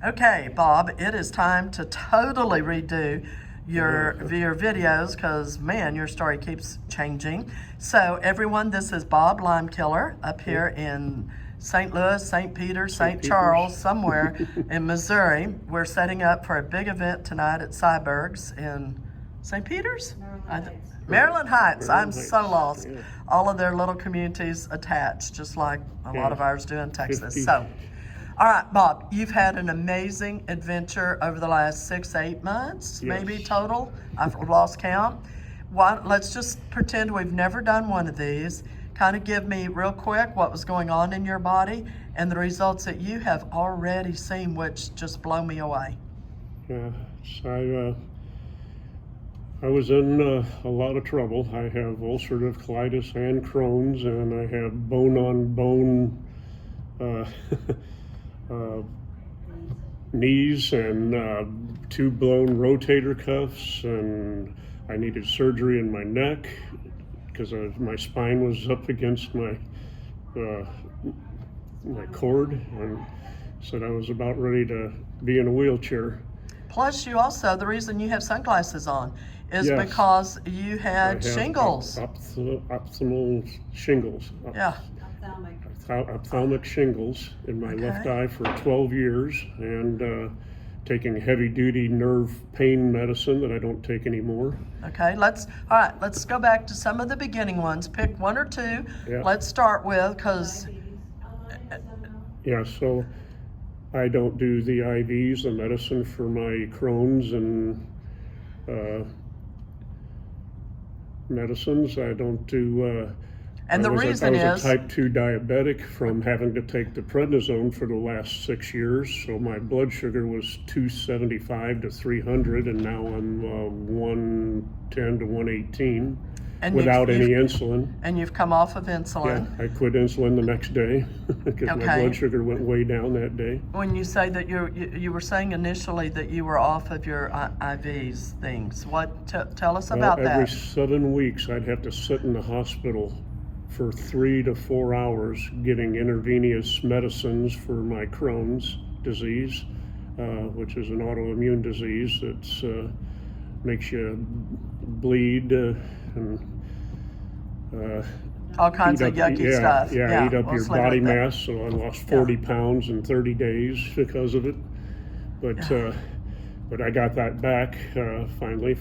Okay, Bob, it is time to totally redo your videos because, man, your story keeps changing. So, everyone, this is Bob Leimkiller up here in St. Louis, St. Peter, St. Charles, somewhere in Missouri. We're setting up for a big event tonight at Cyberg's in St. Peter's? Maryland Heights. I'm so lost. Yeah. All of their little communities attached, just like a lot of ours do in Texas. 50. So, all right, Bob, you've had an amazing adventure over the last 6-8 months, maybe total. I've lost count. Let's just pretend we've never done one of these. Kind of give me real quick what was going on in your body and the results that you have already seen, which just blow me away. Yeah, so I was in a lot of trouble. I have ulcerative colitis and Crohn's, and I have bone-on-bone knees and two blown rotator cuffs, and I needed surgery in my neck because my spine was up against my cord, and said I was about ready to be in a wheelchair. Plus, you also, the reason you have sunglasses on is Yes. because you had shingles. Optimal shingles. Yeah. Ophthalmic shingles in my left eye for 12 years, and taking heavy-duty nerve pain medicine that I don't take anymore. Okay, all right, let's go back to some of the beginning ones. Pick one or two. Yeah. Let's start with, because Yeah, so I don't do the IVs, the medicine for my Crohn's and medicines. I don't do. And the reason I was is a type 2 diabetic from having to take the prednisone for the last 6 years. So my blood sugar was 275 to 300, and now I'm 110 to 118 without any insulin. And you've come off of insulin. Yeah, I quit insulin the next day because my blood sugar went way down that day. When you say that you were saying initially that you were off of your IVs things, tell us about that. Every 7 weeks I'd have to sit in the hospital for 3 to 4 hours getting intravenous medicines for my Crohn's disease, which is an autoimmune disease that makes you bleed and all kinds of yucky stuff. Yeah, eat up your body mass. So I lost 40 pounds in 30 days because of it. But I got that back finally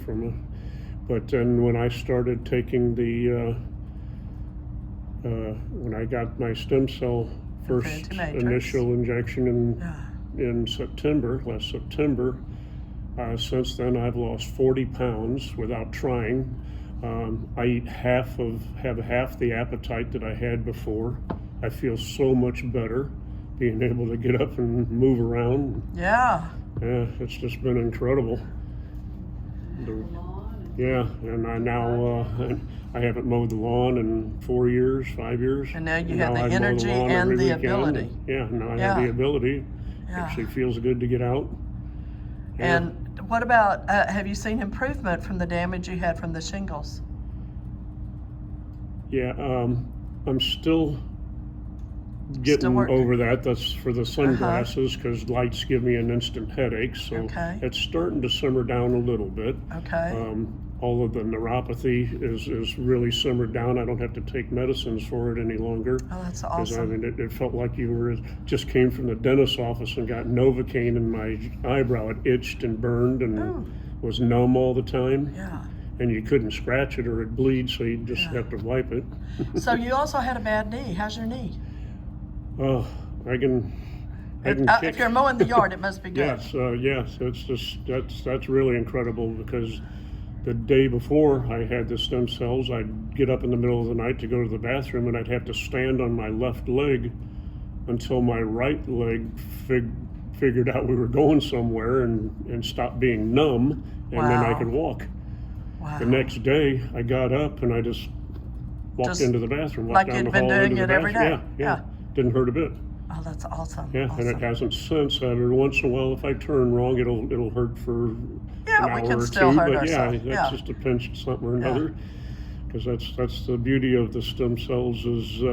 but then when I started taking the when I got my stem cell first Infiniti Matrix. initial injection in September, last September, since then I've lost 40 pounds without trying. I eat have half the appetite that I had before. I feel so much better being able to get up and move around. Yeah. Yeah, it's just been incredible. Yeah, and I haven't mowed the lawn in 4 years, 5 years. And now you have the energy and the ability. Yeah, now I have the ability. Actually feels good to get out. Yeah. And what about, have you seen improvement from the damage you had from the shingles? Yeah, I'm still getting over that. That's for the sunglasses because lights give me an instant headache. So it's starting to simmer down a little bit. All of the neuropathy is really simmered down. I don't have to take medicines for it any longer. Oh, that's awesome. I mean, it felt like you just came from the dentist's office and got Novocaine in my eyebrow. It itched and burned and was numb all the time. Yeah. And you couldn't scratch it or it'd bleed, so you just have to wipe it. So you also had a bad knee. How's your knee? Oh, I can kick. If you're mowing the yard, it must be good. Yes, it's just that's really incredible because the day before I had the stem cells, I'd get up in the middle of the night to go to the bathroom, and I'd have to stand on my left leg until my right leg figured out we were going somewhere and stopped being numb, and then I could walk. Wow. The next day, I got up and I just walked into the bathroom, walked like down you'd the been hall doing into it the every bathroom. day. Yeah. Didn't hurt a bit. Oh, that's awesome. Yeah, awesome. And it hasn't since. Every once in a while, if I turn wrong, it'll hurt for an hour we can or still two. hurt But ourselves. that's just a pinch of something or another. Because that's the beauty of the stem cells is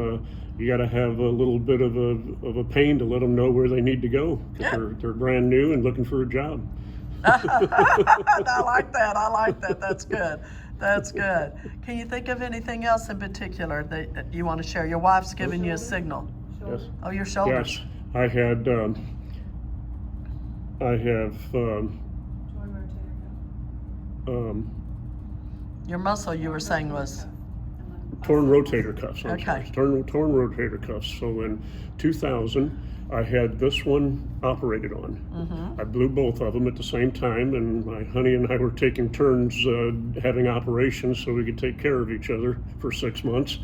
you got to have a little bit of a pain to let them know where they need to go. 'Cause Yeah. they're brand new and looking for a job. I like that. I like that. That's good. That's good. Can you think of anything else in particular that you want to share? Your wife's giving you a signal. Yes. Oh, your shoulders. Yes. I had. I have. Your muscle you were saying was. Torn rotator cuffs. I'm Okay. sorry. Torn rotator cuffs. So in 2000, I had this one operated on. Mm-hmm. I blew both of them at the same time, and my honey and I were taking turns having operations so we could take care of each other for 6 months.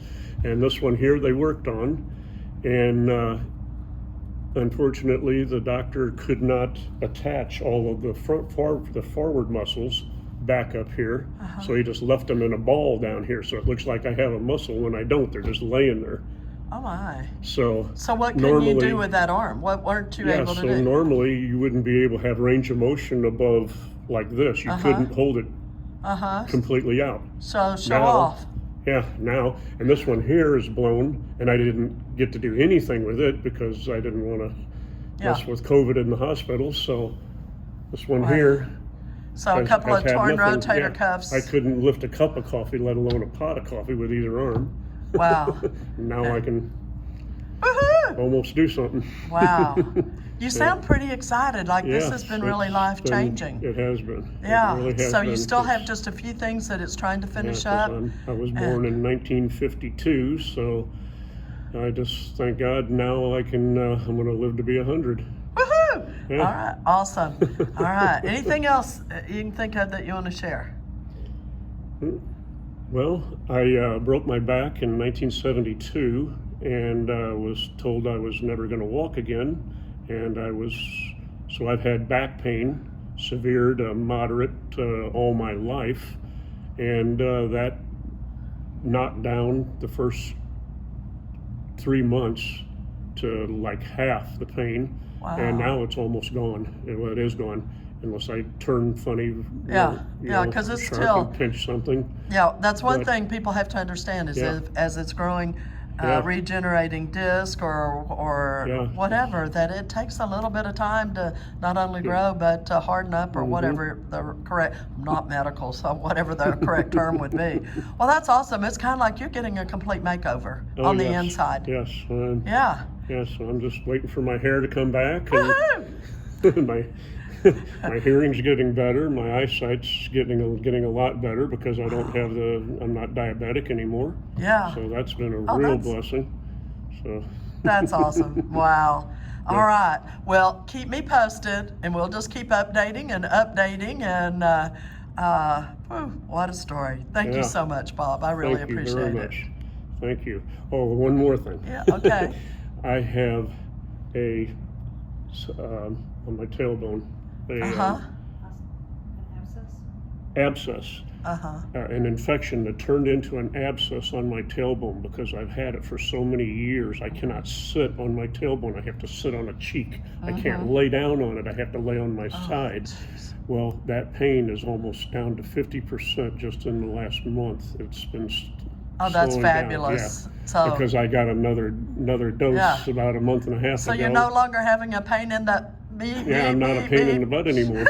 And this one here, they worked on, and unfortunately, the doctor could not attach all of the forward muscles back up here, so he just left them in a ball down here. So it looks like I have a muscle when I don't. They're just laying there. Oh my. So what can normally, you do with that arm? What weren't you able to so do? normally you wouldn't be able to have range of motion above like this. You couldn't hold it completely out. So show Now- off. Yeah, now, and this one here is blown, and I didn't get to do anything with it because I didn't want to mess with COVID in the hospital. So this one here. So a has- couple has of had torn nothing. rotator Yeah, cuffs. I couldn't lift a cup of coffee, let alone a pot of coffee with either arm. Wow. Now I can Woohoo! almost do something. Wow. You sound pretty excited, like this Yes, has been really it's life-changing. It has been. Yeah, It really has so you been. still have It's- just a few things that it's trying to yeah, finish 'cause up. I was born in 1952, so I just thank God now I can, I'm going to live to be 100. Woohoo! Yeah. All right, awesome. All right, anything else you can think of that you want to share? Well, I broke my back in 1972 and was told I was never going to walk again. And so I've had back pain, severe to moderate, all my life. And that knocked down the first 3 months to like half the pain. Wow. And now it's almost gone. Well, it is gone. Unless I turn funny, Yeah, yeah, 'cause it's sharp still- and pinch something. Yeah, that's one But- thing people have to understand is Yeah. as it's growing, Yeah. regenerating disc or Yeah. whatever, that it takes a little bit of time to not only grow but to harden up or whatever the correct, I'm not medical, so whatever the correct term would be. Well, that's awesome. It's kind of like you're getting a complete makeover on the yes, inside. Yes. Yeah. Yes. So I'm just waiting for my hair to come back. Woohoo! And my hearing's getting better. My eyesight's getting a lot better because I don't have I'm not diabetic anymore. Yeah. So that's been a Oh, real that's- blessing. So That's awesome. Wow. All right. Well, keep me posted, and we'll just keep updating and what a story. Thank you Yeah. so much, Bob. I really thank you appreciate very it. much. Thank you. Oh, one more thing. Yeah. Okay. I have on my tailbone abscess, an infection that turned into an abscess on my tailbone because I've had it for so many years. I cannot sit on my tailbone. I have to sit on a cheek. I can't lay down on it. I have to lay on my side. Jeez. Well, that pain is almost down to 50% just in the last month. It's been Oh, that's slowing down. fabulous. Yeah, So, because I got another dose Yeah. about a month and a half so ago. you're no longer having a pain in the Yeah, I'm not a pain in the butt anymore.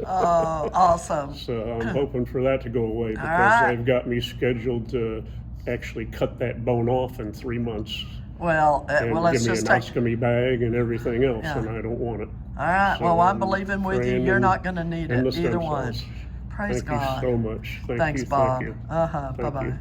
Oh, awesome. So I'm hoping for that to go away because right. they've got me scheduled to actually cut that bone off in 3 months Well, and let's give me just an take. ostomy bag and everything else, Yeah. and I don't want it. All right. So Well, I'm I'm believing with you. praying You're in- not going to need in the it, stem either one. cells. Praise Thank God. you so much. Thanks, Thank Bob. you. Bye Thank bye. you.